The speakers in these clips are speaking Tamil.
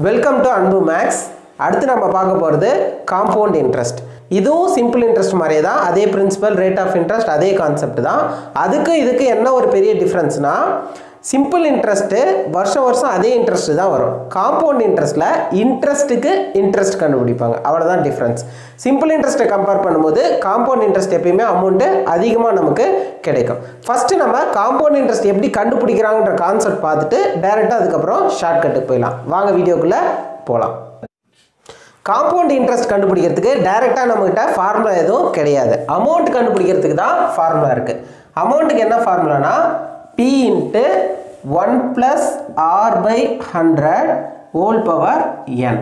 வெல்கம் டு அன்பு மேக்ஸ். அடுத்து நம்ம பார்க்க போகிறது காம்பவுண்ட் இன்ட்ரெஸ்ட். இதுவும் சிம்பிள் இன்ட்ரெஸ்ட் மாதிரியே தான், அதே பிரின்சிபல், ரேட் ஆஃப் இன்ட்ரெஸ்ட், அதே கான்செப்ட் தான். இதுக்கு என்ன ஒரு பெரிய டிஃப்ரென்ஸ்னா, சிம்பிள் இன்ட்ரெஸ்ட்டு வருஷம் வருஷம் அதே இன்ட்ரெஸ்ட் தான் வரும். காம்பவுண்ட் இன்ட்ரெஸ்ட்டில் இன்ட்ரெஸ்ட்டுக்கு இன்ட்ரெஸ்ட் கண்டுபிடிப்பாங்க, அவ்வளோதான் டிஃப்ரென்ஸ். சிம்பிள் இன்ட்ரெஸ்ட்டை கம்பேர் பண்ணும்போது காம்பவுண்ட் இன்ட்ரெஸ்ட் எப்பயுமே அமௌண்ட்டு அதிகமாக நமக்கு கிடைக்கும். ஃபஸ்ட்டு நம்ம காம்பவுண்ட் இன்ட்ரெஸ்ட் எப்படி கண்டுபிடிக்கிறாங்கன்ற கான்செப்ட் பார்த்துட்டு டைரெக்டாக அதுக்கப்புறம் ஷார்ட்கட்டுக்கு போயிடலாம். வாங்க வீடியோக்குள்ளே போகலாம். காம்பவுண்ட் இன்ட்ரெஸ்ட் கண்டுபிடிக்கிறதுக்கு டைரெக்டாக நம்மகிட்ட ஃபார்முலா எதுவும் கிடையாது. அமௌண்ட் கண்டுபிடிக்கிறதுக்கு தான் ஃபார்முலா இருக்குது. அமௌண்ட்டுக்கு என்ன ஃபார்முலானா P into 1 plus R by 100 whole power n.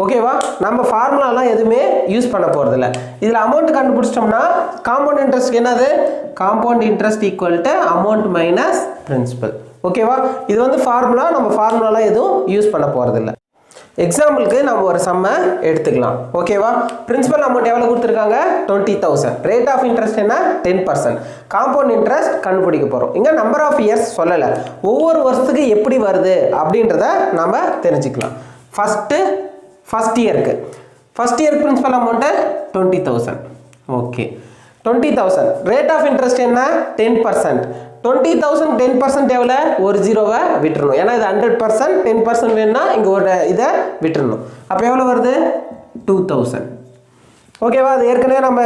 ஓகேவா? நம்ம ஃபார்முலாலாம் எதுவுமே யூஸ் பண்ண போகிறதில்ல. இதில் அமௌண்ட் கண்டுபிடிச்சிட்டோம்னா காம்பவுண்ட் இன்ட்ரெஸ்ட் என்னது? Compound interest equal to amount minus principal. ஓகேவா? இது வந்து ஃபார்முலா, நம்ம ஃபார்முலாலாம் எதுவும் யூஸ் பண்ண போகிறதில்ல. எக்ஸாம்பிளுக்கு நம்ம ஒரு சம்மை எடுத்துக்கலாம். ஓகேவா? பிரின்சிபல் அமௌண்ட் எவ்வளோ கொடுத்துருக்காங்க? 20,000. ரேட் ஆஃப் இன்ட்ரெஸ்ட் என்ன? 10%. காம்பவுண்ட் இன்ட்ரெஸ்ட் கண்டுபிடிக்க போகிறோம். இங்கே நம்பர் ஆஃப் இயர்ஸ் சொல்லலை, ஒவ்வொரு வருஷத்துக்கு எப்படி வருது அப்படின்றத நம்ம தெரிஞ்சுக்கலாம். ஃபஸ்ட் இயருக்கு principal amount 20,000. Okay, 20,000. Rate of interest என்ன? 10%. 20,000 10% எவ்வளோ? ஒரு ஜீரோவை விட்டுறணும். ஏன்னா இது 100%, 10% வேணும்னா இங்கே ஒரு இதை விட்டுறணும். அப்போ எவ்வளோ வருது? 2,000. ஓகேவா? அது ஏற்கனவே நம்ம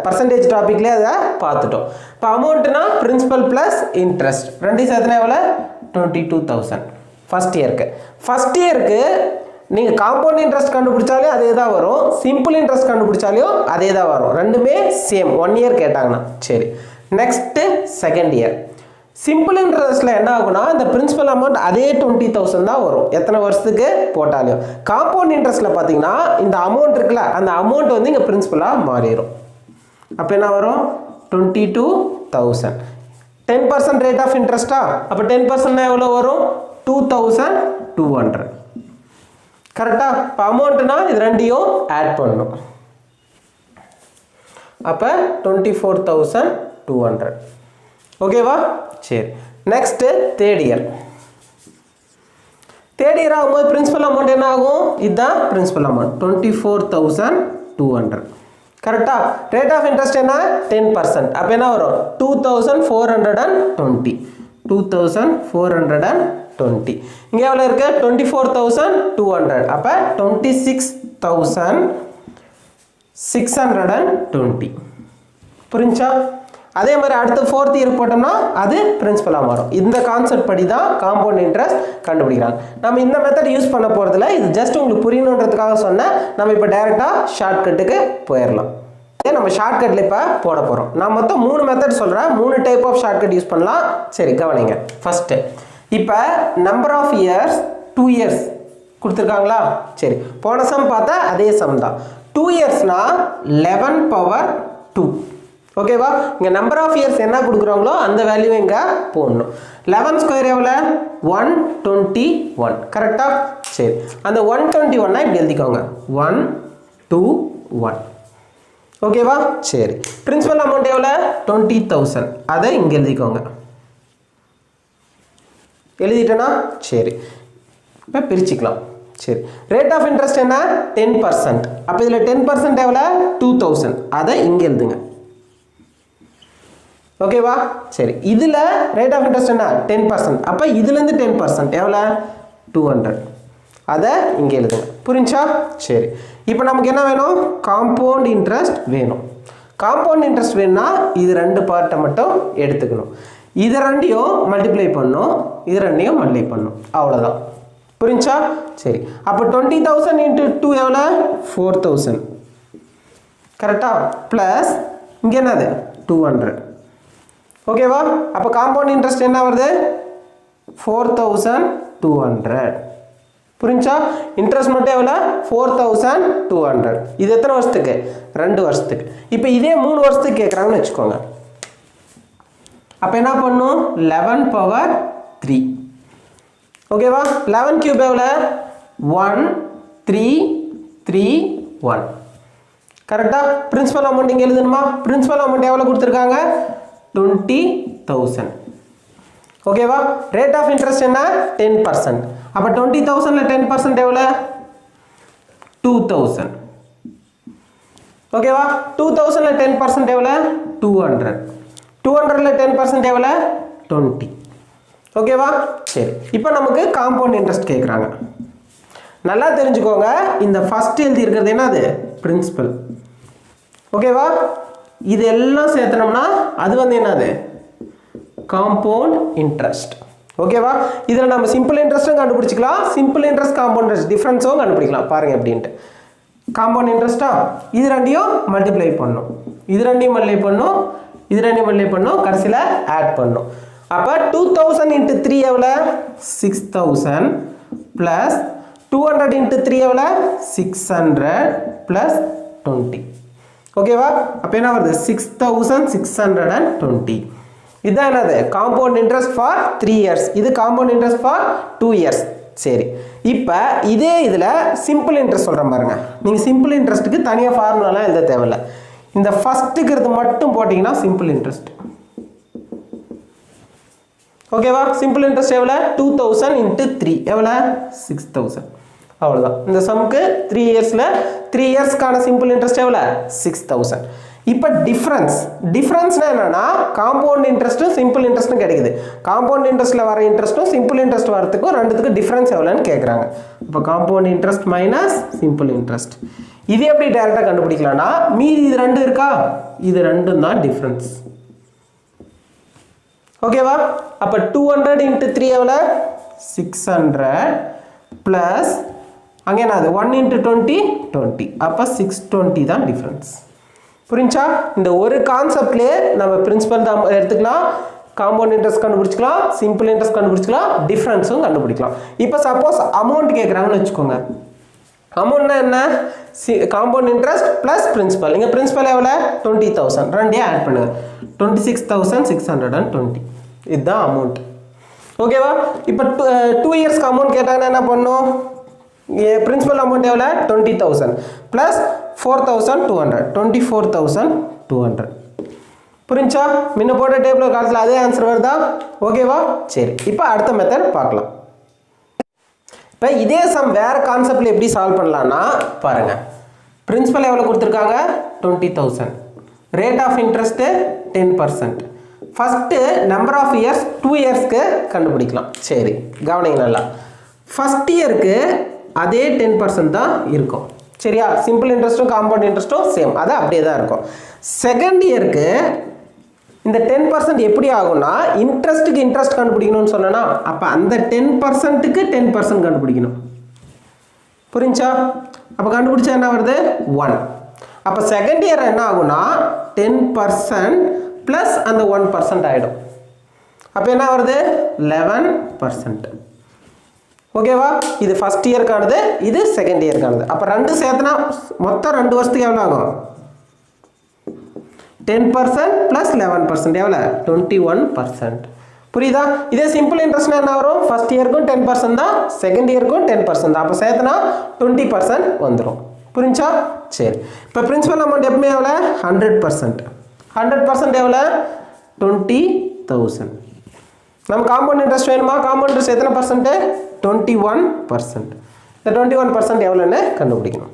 பர்சன்டேஜ் டாப்பிக்லேயே அதை பார்த்துட்டோம். இப்போ அமௌண்ட்னா பிரின்சிபல் ப்ளஸ் இன்ட்ரெஸ்ட் ரெண்டையும் சேர்த்துனா எவ்வளோ? 22,000 ஃபஸ்ட் இயருக்கு நீங்கள் காம்பவுண்ட் இன்ட்ரெஸ்ட் கண்டுபிடிச்சாலே அதே தான் வரும், சிம்பிள் இன்ட்ரெஸ்ட் கண்டுபிடிச்சாலையும் அதே தான் வரும். ரெண்டுமே சேம். 1 இயர் கேட்டாங்கன்னா சரி. Next second year. சிம்பிள் இன்ட்ரெஸ்ட்டில் என்ன ஆகுனா இந்த பிரின்சிபல் அமௌண்ட் அதே 20,000 தான் வரும் எத்தனை வருஷத்துக்கு போட்டாலையும். காம்பவுண்ட் இன்ட்ரெஸ்ட்டில் பார்த்தீங்கன்னா இந்த அமௌண்ட் இருக்குல்ல, அந்த அமௌண்ட் வந்து இங்கே பிரின்சிபலாக மாறிடும். அப்போ என்ன வரும்? 22,000. 10% ரேட் ஆஃப் இன்ட்ரெஸ்ட்டா? அப்போ 10% எவ்வளோ வரும்? 2,200. கரெக்டாக? இப்போ அமௌண்ட்னா இது ரெண்டையும் ஆட் பண்ணணும். அப்போ 24,200. ஓகேவா? சரி. நெக்ஸ்ட்டு தேர்ட் இயர் ஆகும்போது பிரின்சிபல் அமௌண்ட் என்ன ஆகும்? இதுதான் பிரின்சிபல் அமௌண்ட் 24,200. கரெக்டாக? ரேட் ஆஃப் இன்ட்ரெஸ்ட் என்ன? 10%. அப்போ என்ன வரும்? 2,420. 2,420. இங்கே எவ்வளோ இருக்கு? 24,200. அப்போ 26,620. புரிஞ்சா? அதே மாதிரி அடுத்து ஃபோர்த் இயர் போட்டோம்னா அது பிரின்சிபலாக மாறும். இந்த கான்செப்ட் படி தான் காம்பவுண்ட் இன்ட்ரெஸ்ட் கண்டுபிடிக்கிறாங்க. நம்ம இந்த மெத்தட் யூஸ் பண்ண போகிறதில்ல, இது ஜஸ்ட் உங்களுக்கு புரியணுன்றதுக்காக சொன்னேன். நம்ம இப்போ டைரெக்டாக ஷார்ட்கட்டுக்கு போயிடலாம். நம்ம ஷார்ட்கட்டில் இப்போ போட போகிறோம். நான் மொத்தம் 3 மெத்தட் சொல்கிறேன், 3 டைப் ஆஃப் ஷார்ட்கட் யூஸ் பண்ணலாம். சரி, கவனிங்க. ஃபஸ்ட்டு இப்போ நம்பர் ஆஃப் இயர்ஸ் 2 இயர்ஸ் கொடுத்துருக்காங்களா? சரி, போன சம் பார்த்தா அதே சம் தான். 2 இயர்ஸ்னா 11 power 2. ஓகேவா? இங்கே நம்பர் ஆஃப் இயர்ஸ் என்ன கொடுக்குறாங்களோ அந்த வேல்யூ இங்கே போடணும். 11 ஸ்கொயர் எவ்வளோ? 121. கரெக்டாக? சரி, அந்த 121 இப்படி எழுதிக்கோங்க. 121. ஓகேவா? சரி, பிரின்சிபல் அமௌண்ட் எவ்வளோ? 20,000. அதை இங்கே எழுதிக்கோங்க. எழுதிட்டேன்னா சரி, இப்போ பிரிச்சுக்கலாம். சரி, ரேட் ஆஃப் இன்ட்ரெஸ்ட் என்ன? 10%. அப்போ இதில் 10% எவ்வளோ? 2,000. அதை இங்கே எழுதுங்க. ஓகேவா? சரி, இதில் ரேட் ஆஃப் இன்ட்ரெஸ்ட் என்ன? 10%. அப்போ இதுலேருந்து 10% எவ்வளோ? 200. அதை இங்கே எழுதுங்க. புரிஞ்சா? சரி, இப்போ நமக்கு என்ன வேணும்? காம்பவுண்ட் இன்ட்ரெஸ்ட் வேணும். காம்பவுண்ட் இன்ட்ரெஸ்ட் வேணும்னா இது 2 பார்ட்டை மட்டும் எடுத்துக்கணும். இது ரெண்டையும் மல்டிப்ளை பண்ணணும், இது ரெண்டையும் மல்டிப்ளை பண்ணணும், அவ்வளோதான். புரிஞ்சா? சரி, அப்போ 20,000 × 2 எவ்வளோ? 4,000. கரெக்டாக? ப்ளஸ் இங்கே என்னது? 200. ஓகேவா? அப்போ காம்பவுண்ட் இன்ட்ரெஸ்ட் என்ன வருது? 4,200. புரிஞ்சா? இன்ட்ரெஸ்ட் மட்டும் எவ்வளோ? 4,200. இது எத்தனை வருஷத்துக்கு? 2 வருஷத்துக்கு. இப்போ இதே 3 வருஷத்துக்கு கேட்குறாங்கன்னு வச்சுக்கோங்க. அப்போ என்ன பண்ணும்? 11 power 3. ஓகேவா? 11 cube எவ்வளோ? 1,331. கரெக்டாக? பிரின்சிபல் அமௌண்ட் இங்கே எழுதணுமா? பிரின்சிபல் அமௌண்ட் எவ்வளோ கொடுத்துருக்காங்க? 20,000. ஓகேவா? ரேட் ஆஃப் இன்ட்ரெஸ்ட் என்ன? 10%. அப்போ 20,000ல 10% எவ்வளோ 2000. ஓகேவா 2000ல 10% எவ்வளோ 200. 200ல 10% எவ்வளோ 20. ஓகேவா சரி இப்போ நமக்கு காம்பவுண்ட் இன்ட்ரெஸ்ட் கேட்குறாங்க. நல்லா தெரிஞ்சுக்கோங்க இந்த ஃபர்ஸ்ட் எழுதி இருக்கிறது என்னது பிரின்சிபல். ஓகேவா இது எல்லாம் சேர்த்தனோம்னா அது வந்து என்னது காம்பவுண்ட் இன்ட்ரெஸ்ட். ஓகேவா இதில் நம்ம சிம்பிள் இன்ட்ரெஸ்ட்டும் கண்டுபிடிச்சிக்கலாம், சிம்பிள் இன்ட்ரெஸ்ட் காம்பவுண்ட் இன்ட்ரெஸ்ட் டிஃப்ரென்ஸும் கண்டுபிடிக்கலாம். பாருங்க எப்படின்ட்டு காம்பவுண்ட் இன்ட்ரெஸ்ட்டா இது ரெண்டையும் மல்டிப்ளை பண்ணும், இது ரெண்டையும் மல்டிப்ளை பண்ணும், இது ரெண்டையும் மல்டிப்ளை பண்ணும், கடைசியில் ஆட் பண்ணும். அப்போ 2000 into 3 எவ்வளோ 6000 plus 200 into 3 எவ்வளோ 600 plus 20. ஓகேவா அப்போ என்ன வருது 6620. இதுதான் என்னது காம்பவுண்ட் இன்ட்ரெஸ்ட் ஃபார் 3 years, இது காம்பவுண்ட் இன்ட்ரெஸ்ட் ஃபார் 2 years. சரி இப்போ இதே இதில் சிம்பிள் இன்ட்ரெஸ்ட் சொல்கிறேன் பாருங்க. நீங்கள் சிம்பிள் இன்ட்ரெஸ்ட்டுக்கு தனியாக ஃபார்முலாலாம் எழுத தேவையில்ல, இந்த ஃபஸ்ட்டுக்கிறது மட்டும் போட்டிங்கன்னா சிம்பிள் இன்ட்ரெஸ்ட். ஓகேவா சிம்பிள் இன்ட்ரெஸ்ட் எவ்வளோ 2000 into 3 எவ்வளோ 6000. அவ்வளோதான் இந்த சம்க்கு 3 இயர்ஸில் 3 இயர்ஸ்க்கான சிம்பிள் இன்ட்ரெஸ்ட் எவ்வளோ 6000. இப்போ டிஃப்ரென்ஸ்னா என்னன்னா காம்பவுண்ட் இன்ட்ரெஸ்ட்டும் சிம்பிள் இன்ட்ரெஸ்ட்டும் கிடைக்குது. காம்பவுண்ட் இன்ட்ரெஸ்ட்டில் வர இன்ட்ரெஸ்ட்டும் சிம்பிள் இன்ட்ரெஸ்ட் வரதுக்கும் ரெண்டுத்துக்கும் டிஃப்ரென்ஸ் எவ்வளோன்னு கேட்குறாங்க. இப்போ compound interest minus simple interest இது எப்படி டைரெக்டாக கண்டுபிடிக்கலாம்னா மீதி இது ரெண்டு இருக்கா, இது ரெண்டும் தான் டிஃப்ரென்ஸ். ஓகேவா அப்போ 200 into 3 எவ்வளோ 600 ப்ளஸ் அங்கே என்னது 1 into 20 20, அப்போ 620 தான் டிஃப்ரென்ஸ். புரிஞ்சா இந்த ஒரு கான்செப்ட்லேயே நம்ம பிரின்சிபல் தான் எடுத்துக்கலாம், காம்பவுண்ட் இன்ட்ரெஸ்ட் கண்டுபிடிச்சிக்கலாம், சிம்பிள் இன்ட்ரெஸ்ட் கண்டுபிடிச்சிக்கலாம், டிஃப்ரென்ஸும் கண்டுபிடிக்கலாம். இப்போ சப்போஸ் அமௌண்ட் கேட்குறாங்கன்னு வச்சுக்கோங்க, அமௌண்ட்னா என்ன காம்பவுண்ட் இன்ட்ரெஸ்ட் ப்ளஸ் பிரின்சிபல். இங்கே பிரின்சிபல் எவ்வளோ 20,000, ரெண்டையும் ஆட் பண்ணுங்க 26,620. இதுதான் அமௌண்ட். ஓகேவா இப்போ 2 இயர்ஸ்க்கு அமௌண்ட் கேட்டாங்கன்னா என்ன பண்ணும் பிரின்சிபல் அமௌண்ட் எவ்வளோ 20,000 ப்ளஸ் 4,200 24,200. புரிஞ்சா முன்ன போட்ட டேபிள் காலத்தில் அதே ஆன்சர் வருதா? ஓகேவா சரி இப்போ அடுத்த மெத்தட் பார்க்கலாம். இப்போ இதே சம் வேறு கான்செப்டில் எப்படி சால்வ் பண்ணலான்னா பாருங்கள். பிரின்சிபல் எவ்வளோ கொடுத்துருக்காங்க 20,000, rate of interest 10%. First number of years 2 இயர்ஸ்க்கு கண்டுபிடிக்கலாம். சரி கவனிங்க நல்லா, ஃபஸ்ட் இயருக்கு அதே 10% தான் இருக்கும். சரியா சிம்பிள் இன்ட்ரெஸ்ட்டும் காம்பவுண்ட் இன்ட்ரெஸ்ட்டும் சேம், அது அப்படியே தான் இருக்கும். செகண்ட் இயருக்கு இந்த 10% எப்படி ஆகும்னா இன்ட்ரெஸ்ட்டுக்கு இன்ட்ரெஸ்ட் கண்டுபிடிக்கணும்னு சொன்னேன்னா அப்போ அந்த 10%க்கு 10% கண்டுபிடிக்கணும். புரிஞ்சா அப்போ கண்டுபிடிச்சா என்ன வருது 1. அப்போ செகண்ட் இயர் என்ன ஆகும்னா 10% ப்ளஸ் அந்த 1% ஆகிடும். அப்போ என்ன வருது 11%. ஓகேவா இது ஃபஸ்ட் இயர்க்கானது, இது செகண்ட் இயர்க்கானது. அப்போ ரெண்டு சேர்த்துனா மொத்தம் 2 வருஷத்துக்கு எவ்வளோ ஆகும் 10% ப்ளஸ் 11% எவ்வளோ 21%. புரியுதா இதே சிம்பிள் இன்ட்ரெஸ்ட்னா என்ன வரும் ஃபஸ்ட் இயருக்கும் 10% தான், செகண்ட் இயருக்கும் 10% தான். அப்போ சேர்த்துனா 20% வந்துடும். புரிஞ்சா சரி இப்போ பிரின்சிபல் அமௌண்ட் எப்பவுமே எவ்வளோ 100%. 100% எவ்வளோ 20,000. நம்ம காம்பவுண்ட் இன்ட்ரெஸ்ட் வேணுமா, காம்பவுண்ட் இன்ட்ரெஸ்ட் எத்தனை பர்சன்ட் 21%. இந்த 21% எவ்வளோன்னு கண்டுபிடிக்கணும்.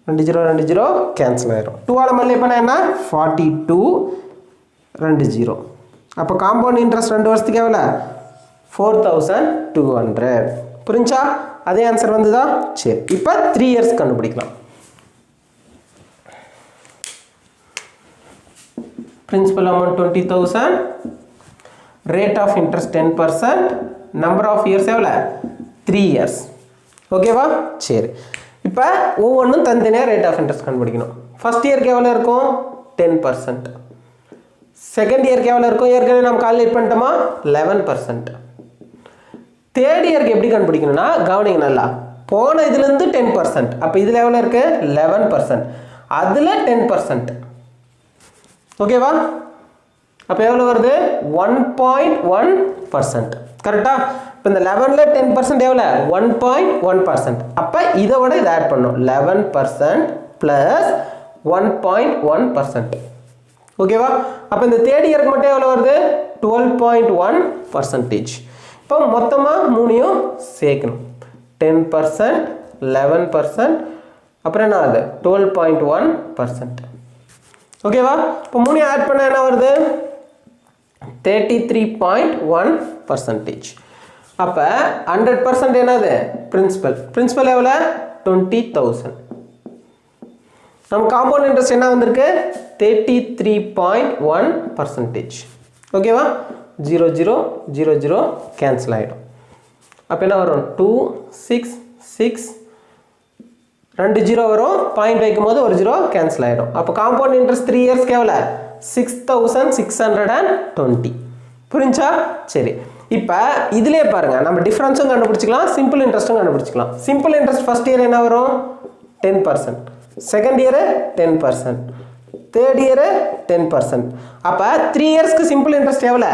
2 0 கேன்சல் ஆயிரும். 2ஆல் மல்டிப்ளை பண்ண என்ன 42 2 0. அப்போ காம்பவுண்ட் இன்ட்ரெஸ்ட் 2 வருஷத்துக்கு எவ்வளோ 4,200. புரிஞ்சா அதே ஆன்சர் வந்துதா சரி இப்போ 3 இயர்ஸ் கண்டுபிடிக்கலாம். Principal amount 20,000, rate of interest 10%, number of years எவ்வளோ 3 இயர்ஸ். ஓகேவா சரி இப்போ ஒவ்வொன்றும் தனித்தனியாக ரேட் ஆஃப் இன்ட்ரெஸ்ட் கண்டுபிடிக்கணும். ஃபஸ்ட் இயருக்கு எவ்வளோ இருக்கும் 10%, செகண்ட் இயருக்கு எவ்வளோ இருக்கும் ஏற்கனவே நம்ம கால்குலேட் பண்ணிட்டோமா 11%. தேர்ட் இயருக்கு எப்படி கண்டுபிடிக்கணும்னா கவனிங்க நல்லா, போன இதுலேருந்து 10%, அப்போ இதில் எவ்வளோ இருக்குது 11%, அதில் 10%. ஓகேவா அப்போ எவ்வளோ வருது 1.1%. கரெக்டாக இப்போ இந்த 11ல் 10% எவ்வளோ 1.1%. அப்போ இதை விட இதை ஆட் பண்ணணும் 11% ப்ளஸ் 1.1%. ஓகேவா அப்போ இந்த தேர்ட் இயருக்கு மட்டும் எவ்வளோ வருது 12.1%. இப்போ இப்போ மொத்தமாக மூணையும் சேர்க்கணும். 10%, 11%, அப்புறம் என்ன ஆகுது 12.1%. ஓகேவா? இப்போ மூணையும் ஆட் பண்ண என்ன வருது 33.1%. அப்போ 100% என்னது பிரின்சிபல் எவ்வளோ 20,000. நம்ம காம்பவுண்ட் இன்ட்ரெஸ்ட் என்ன வந்திருக்கு 33.1%. ஓகேவா? 0 0 0 0 கேன்சல் ஆகிடும். அப்போ என்ன வரும் 2 6 6 2 0 வரும். பாயிண்ட் வைக்கும் போது ஒரு 0 கேன்சல் ஆகிடும். அப்போ காம்பவுண்ட் இன்ட்ரெஸ்ட் 3 இயர்ஸ்க்கு எவ்வளோ 6,620. புரிஞ்சா? சரி, இப்போ இதுலேயே பாருங்கள், நம்ம டிஃப்ரென்ஸும் கண்டுபிடிச்சிக்கலாம், சிம்பிள் இன்ட்ரெஸ்ட்டும் கண்டுபிடிச்சிக்கலாம். சிம்பிள் இன்ட்ரெஸ்ட் ஃபர்ஸ்ட் இயர் என்ன வரும் 10%, செகண்ட் இயரு 10%, தேர்ட் இயரு 10%. அப்போ 3 இயர்ஸ்க்கு சிம்பிள் இன்ட்ரெஸ்ட் எவ்வளோ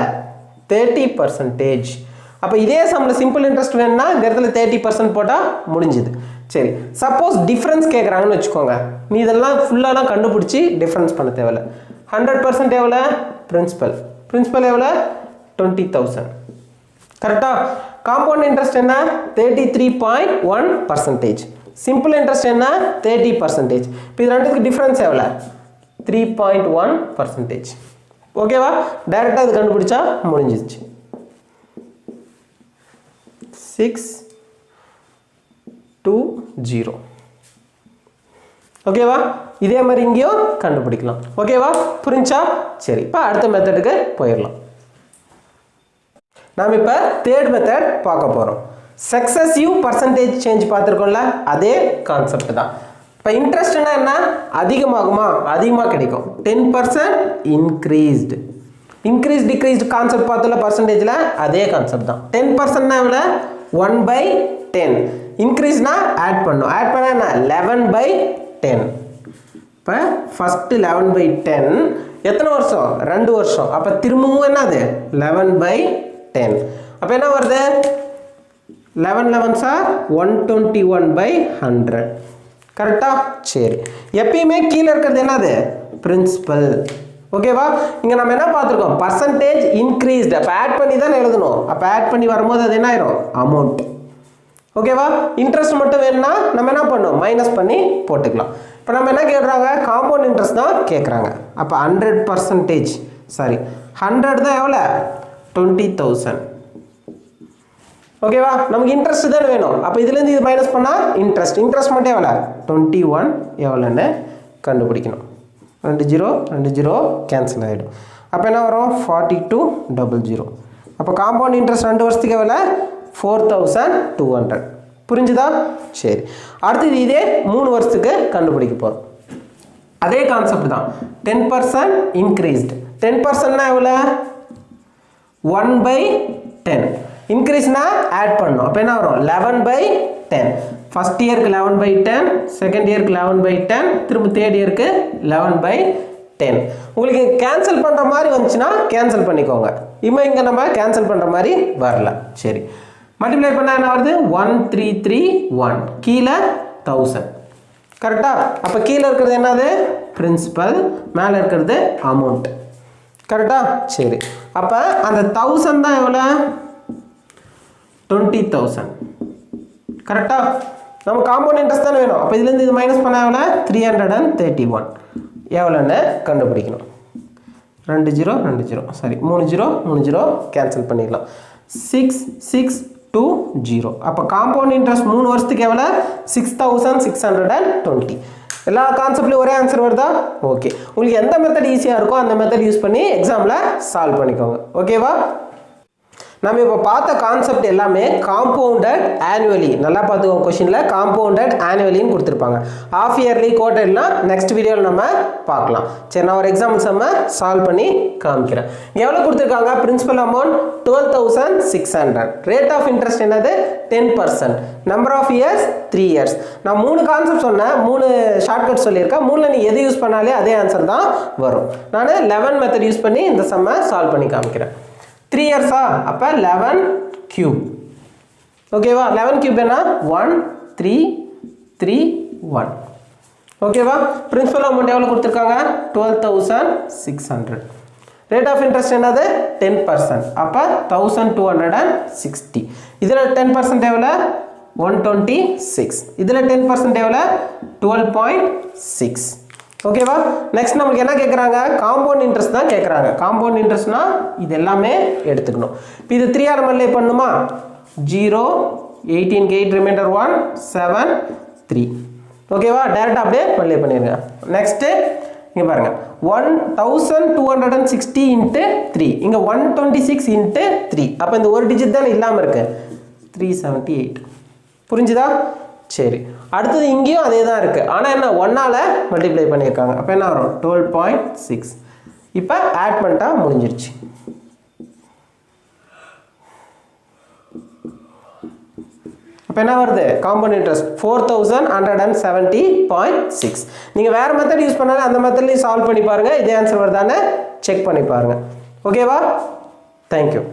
30%. அப்போ இதே சம்மில் சிம்பிள் இன்ட்ரெஸ்ட் வேணும்னா இந்த இடத்துல 30% போட்டால் முடிஞ்சுது. சரி, சப்போஸ் டிஃப்ரென்ஸ் கேட்குறாங்கன்னு வச்சுக்கோங்க, நீ இதெல்லாம் ஃபுல்லாலாம் கண்டுபிடிச்சி டிஃப்ரென்ஸ் பண்ண தேவையில்ல. 100% எவ்வளோ பிரின்சிபல் எவ்வளோ 20,000. கரெக்டா? காம்பவுண்ட் இன்ட்ரெஸ்ட் என்ன 33.1%, சிம்பிள் இன்ட்ரெஸ்ட் என்ன 30%. இப்போ இது ரெண்டுக்கு டிஃப்ரென்ஸ் எவ்வளோ 3.1%. ஓகேவா? டைரெக்டாக இது கண்டுபிடிச்சா முடிஞ்சிச்சு. 620. ஓகேவா? இதே மாதிரி இங்கேயும் கண்டுபிடிக்கலாம். ஓகேவா? புரிஞ்சா? சரி, இப்போ அடுத்த மெத்தடுக்கு போயிடலாம். நாம் இப்போ தேர்ட் மெத்தட் பார்க்க போகிறோம். சக்ஸஸிவ் பர்சன்டேஜ் சேஞ்ச் பார்த்துருக்கோம்ல, அதே கான்செப்ட் தான். இப்போ இன்ட்ரெஸ்ட்னா என்ன அதிகமாகுமா அதிகமாக கிடைக்கும். 10% இன்க்ரீஸ்டு டிக்ரீஸ்டு கான்செப்ட் பார்த்தோம்ல பர்சன்டேஜில், அதே கான்செப்ட் தான். 10%னா எவ்வளோ 1/10. இன்க்ரீஸ்னா ஆட் பண்ணணும். ஆட் பண்ண என்ன 11/10. இப்போ ஃபஸ்ட்டு 11/10 எத்தனை வருஷம் 2 வருஷம். அப்போ திரும்பவும் என்னது 11/10. அப்போ என்ன வருது 11 11s are 121/100. கரெக்டா? சரி, எப்பயுமே கீழே இருக்கிறது என்னது பிரின்சிபல். ஓகேவா? இங்கே நம்ம என்ன பார்த்துருக்கோம் பர்சன்டேஜ் இன்க்ரீஸ்டு. அப்போ ஆட் பண்ணி தான் எழுதணும். அப்போ ஆட் பண்ணி வரும்போது அது என்ன ஆயிரும் அமௌண்ட். ஓகேவா? இன்ட்ரெஸ்ட் மட்டும் வேணும்னா நம்ம என்ன பண்ணணும் மைனஸ் பண்ணி போட்டுக்கலாம். இப்போ நம்ம என்ன கேட்குறாங்க காம்பவுண்ட் இன்ட்ரெஸ்ட் தான் கேட்குறாங்க. அப்போ 100% சாரி 100 தான் எவ்வளோ 20,000. ஓகேவா? நமக்கு இன்ட்ரெஸ்ட் தானே வேணும். அப்போ இதுலேருந்து இது மைனஸ் பண்ணால் இன்ட்ரெஸ்ட் மட்டும் எவ்வளோ 21 எவ்வளோன்னு கண்டுபிடிக்கணும். 2 0 2 0 கேன்சல் ஆகிடும். அப்போ என்ன வரும் 4200. அப்போ காம்பவுண்ட் இன்ட்ரெஸ்ட் 2 வருஷத்துக்கு எவ்வளோ 4200. புரிஞ்சுதா? சரி, அடுத்தது இதே 3 வருஷத்துக்கு கண்டுபிடிக்க போகிறோம். அதே கான்செப்ட் தான். 10% இன்க்ரீஸ்டு. 10%னா எவ்வளோ 1/10. இன்க்ரீஸ்னா ஆட் பண்ணணும். அப்போ என்ன வரும் 11/10. ஃபஸ்ட் இயருக்கு 11/10, செகண்ட் இயருக்கு 11/10, திரும்ப தேர்ட் இயருக்கு 11/10. உங்களுக்கு கேன்சல் பண்ணுற மாதிரி வந்துச்சுன்னா கேன்சல் பண்ணிக்கோங்க. இங்கே நம்ம கேன்சல் பண்ணுற மாதிரி வரல. சரி, மல்டிப்ளை பண்ணால் என்ன வருது 1331. கீழே 1000. கரெக்டா? அப்போ கீழே இருக்கிறது என்னது பிரின்சிபல், மேலே இருக்கிறது அமௌண்ட். கரெக்டா? சரி, அப்போ அந்த 1000 தான் எவ்வளோ 20,000. கரெக்டா? நம்ம காம்பவுண்ட் இன்ட்ரெஸ்ட் தானே வேணும். அப்போ இதுலேருந்து இது மைனஸ் பண்ண எவ்வளோ 331 எவ்வளோன்னு கண்டுபிடிக்கணும். 2 0 2 0 சாரி 3 0 3 0 கேன்சல் பண்ணிடலாம். 6620. அப்போ காம்பவுண்ட் இன்ட்ரெஸ்ட் 3 வருஷத்துக்கு எவ்வளோ 6620. எல்லா கான்செப்ட்லையும் ஒரே ஆன்சர் வருதா? ஓகே, உங்களுக்கு எந்த மெத்தட் ஈஸியாக இருக்கோ அந்த மெத்தட் யூஸ் பண்ணி எக்ஸாமில் சால்வ் பண்ணிக்கோங்க. ஓகேவா? நம்ம இப்போ பார்த்த கான்செப்ட் எல்லாமே காம்பவுண்டட் ஆனுவலி. நல்லா பார்த்துக்கோங்க, கொஷினில் காம்பவுண்டட் ஆனுவலின்னு கொடுத்துருப்பாங்க. ஆஃப் இயர்லி குவார்டர்லாம் நெக்ஸ்ட் வீடியோவில் நம்ம பார்க்கலாம். சரி, நான் ஒரு எக்ஸாம்பிள்ஸ் நம்ம சால்வ் பண்ணி காமிக்கிறேன். எவ்வளோ கொடுத்துருக்காங்க principal amount 12,600. Rate of interest என்னது 10%. Number of years 3 years. நான் 3 கான்செப்ட் சொன்னேன், 3 ஷார்ட்கட் சொல்லியிருக்கேன். 3ல் நீ எது யூஸ் பண்ணாலே அதே ஆன்சர் தான் வரும். நான் 11 மெத்தட் யூஸ் பண்ணி இந்த சம்மை சால்வ் பண்ணி காமிக்கிறேன். 3 இயர்ஸா? அப்போ 11 cube. ஓகேவா? 11 cube என்ன 1331. ஓகேவா? பிரின்சிபல் அமௌண்ட் எவ்வளோ கொடுத்துருக்காங்க 12,600. ரேட் ஆஃப் இன்ட்ரெஸ்ட் என்னது 10%. அப்போ 1260. இதில் 10% எவ்வளோ 126. இதில் 10% எவ்வளோ 12.6. ஓகேவா. நெக்ஸ்ட் நமக்கு என்ன கேட்குறாங்க, காம்பவுண்ட் இன்ட்ரெஸ்ட் தான் கேட்குறாங்க. காம்பவுண்ட் இன்ட்ரெஸ்ட்னா இது எல்லாமே எடுத்துக்கணும். இப்போ இது 3 ஆல் மல்டிப்ளை பண்ணுமா, 0 18 8 ரிமைண்டர் 1 7 3. ஓகேவா, டேரெக்டாக அப்படியே மல்டிப்ளை பண்ணிடுங்க. நெக்ஸ்ட்டு இங்கே பாருங்கள் 1260 இன்ட்டு 3, இங்கே 126 இன்ட்டு 3. அப்போ இந்த ஒரு டிஜிட் தானே இல்லாமல் இருக்கு, 378. புரிஞ்சுதா? சரி, அடுத்தது இங்கேயும் அதே தான் இருக்குது. ஆனால் என்ன 1ஆல் மல்டிப்ளை பண்ணியிருக்காங்க. அப்போ என்ன வரும் 12.6. இப்போ ஆட் பண்ணிட்டா முடிஞ்சிருச்சு. அப்போ என்ன வருது, காம்பவுண்ட் இன்ட்ரெஸ்ட் 4170.6. நீங்கள் வேறு மெத்தட் யூஸ் பண்ணாலும் அந்த மெத்தட்லேயும் சால்வ் பண்ணி பாருங்கள். இதே ஆன்சர் வருதானே செக் பண்ணி பாருங்கள். ஓகேவா, தேங்க்யூ.